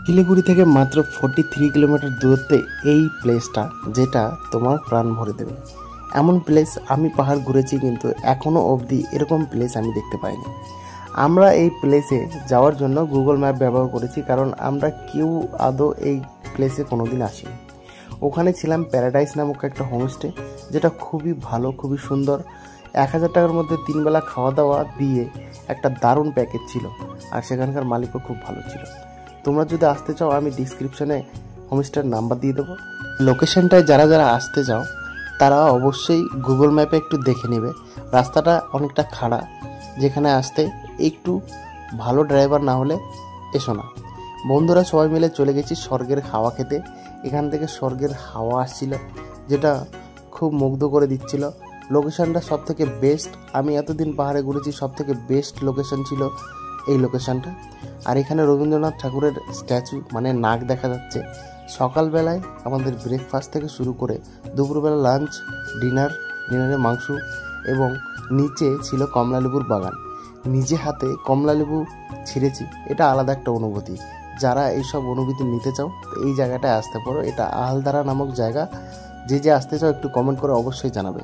শিলিগুড়ি থেকে মাত্র 43 কিলোমিটার দূরত্বে এই প্লেসটা, যেটা তোমার প্রাণ ভরে দেবে। এমন প্লেস আমি পাহাড় ঘুরেছি, কিন্তু এখনও অবধি এরকম প্লেস আমি দেখতে পাইনি। আমরা এই প্লেসে যাওয়ার জন্য গুগল ম্যাপ ব্যবহার করেছি, কারণ আমরা কেউ আদৌ এই প্লেসে কোনোদিন আসিনি। ওখানে ছিলাম প্যারাডাইস নামক একটা হোমস্টে, যেটা খুবই ভালো, খুবই সুন্দর। 1000 টাকার মধ্যে 3 বেলা খাওয়া দাওয়া দিয়ে একটা দারুণ প্যাকেজ ছিল, আর সেখানকার মালিকও খুব ভালো ছিল। তোমরা যদি আসতে চাও, আমি ডিসক্রিপশনে হোমস্টের নাম্বার দিয়ে দেবো। লোকেশনটায় যারা যারা আসতে চাও তারা অবশ্যই গুগল ম্যাপে একটু দেখে নেবে। রাস্তাটা অনেকটা খাড়া, যেখানে আসতে একটু ভালো ড্রাইভার না হলে এসো না। বন্ধুরা সবাই মিলে চলে গেছি স্বর্গের হাওয়া খেতে। এখান থেকে স্বর্গের হাওয়া আসছিল, যেটা খুব মুগ্ধ করে দিচ্ছিল। লোকেশনটা সব থেকে বেস্ট, আমি এতদিন পাহাড়ে ঘুরেছি সব থেকে বেস্ট লোকেশন ছিল এই লোকেশনটা। আর এখানে রবীন্দ্রনাথ ঠাকুরের স্ট্যাচু, মানে নাক দেখা যাচ্ছে। সকালবেলায় আমাদের ব্রেকফাস্ট থেকে শুরু করে দুপুরবেলা লাঞ্চ, ডিনারে মাংস, এবং নিচে ছিল কমলালেবুর বাগান। নিজে হাতে কমলালেবু ছিঁড়েছি, এটা আলাদা একটা অনুভূতি। যারা এইসব অনুভূতি নিতে চাও এই জায়গাটায় আসতে পারো। এটা আহালদারা নামক জায়গা। যে আসতে চাও একটু কমেন্ট করে অবশ্যই জানাবে।